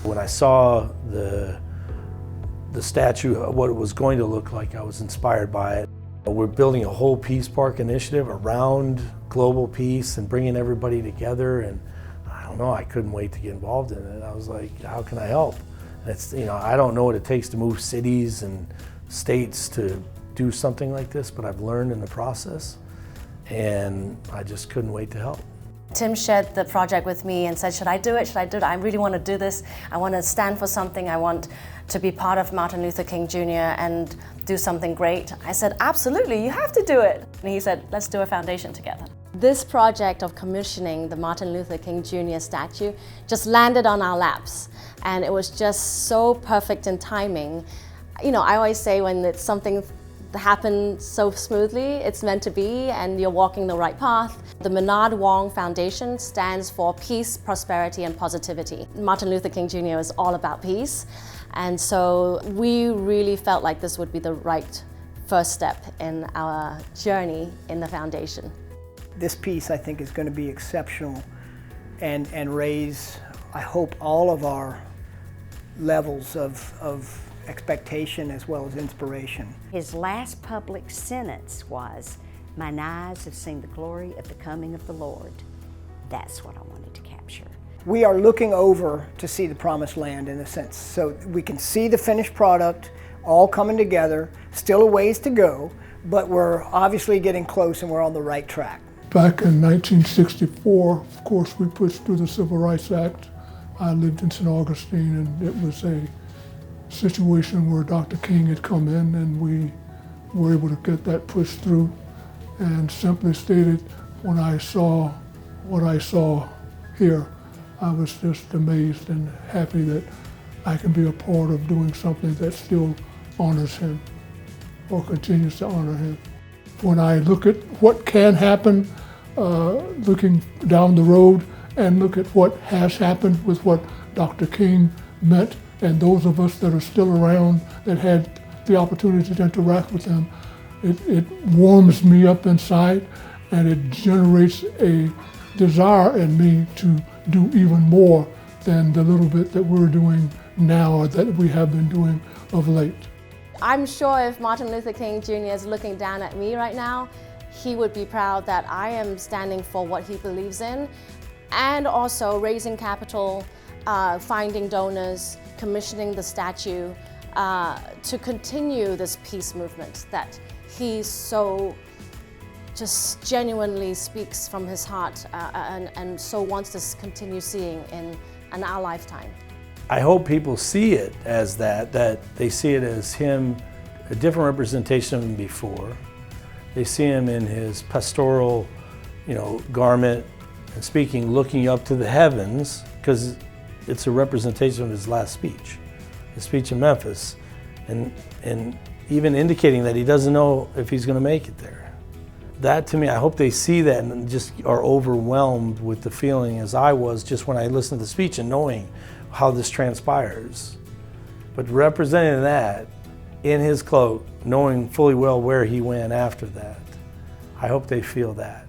When I saw the statue, what it was going to look like, I was inspired by it. We're building a whole Peace Park initiative around global peace and bringing everybody together, and I don't know, I couldn't wait to get involved in it. I was like, how can I help? And it's, you know, I don't know what it takes to move cities and states to do something like this, but I've learned in the process, and I just couldn't wait to help. Tim shared the project with me and said, should I do it? Should I do it? I really want to do this. I want to stand for something. I want to be part of Martin Luther King Jr. and do something great. I said, absolutely, you have to do it. And he said, let's do a foundation together. This project of commissioning the Martin Luther King Jr. statue just landed on our laps. And it was just so perfect in timing. You know, I always say when it's something that happens so smoothly, it's meant to be, and you're walking the right path. The Menard Wong Foundation stands for peace, prosperity, and positivity. Martin Luther King Jr. is all about peace, and so we really felt like this would be the right first step in our journey in the foundation. This piece, I think, is going to be exceptional and raise, I hope, all of our levels of expectation as well as inspiration. His last public sentence was, "Mine eyes have seen the glory of the coming of the Lord." That's what I wanted to capture. We are looking over to see the promised land in a sense. So we can see the finished product all coming together, still a ways to go, but we're obviously getting close and we're on the right track. Back in 1964, of course, we pushed through the Civil Rights Act. I lived in St. Augustine, and it was a situation where Dr. King had come in, and we were able to get that pushed through. And simply stated, when I saw what I saw here, I was just amazed and happy that I can be a part of doing something that still honors him or continues to honor him. When I look at what can happen, looking down the road, and look at what has happened with what Dr. King meant, and those of us that are still around that had the opportunity to interact with him, it warms me up inside, and it generates a desire in me to do even more than the little bit that we're doing now or that we have been doing of late. I'm sure if Martin Luther King Jr. is looking down at me right now, he would be proud that I am standing for what he believes in, and also raising capital, finding donors, commissioning the statue to continue this peace movement that he so just genuinely speaks from his heart and so wants to continue seeing in our lifetime. I hope people see it as that they see it as him, a different representation of him before. They see him in his pastoral, garment and speaking, looking up to the heavens, because it's a representation of his last speech, his speech in Memphis, and even indicating that he doesn't know if he's going to make it there. That, to me, I hope they see that and just are overwhelmed with the feeling as I was just when I listened to the speech and knowing how this transpires. But representing that in his cloak, knowing fully well where he went after that, I hope they feel that.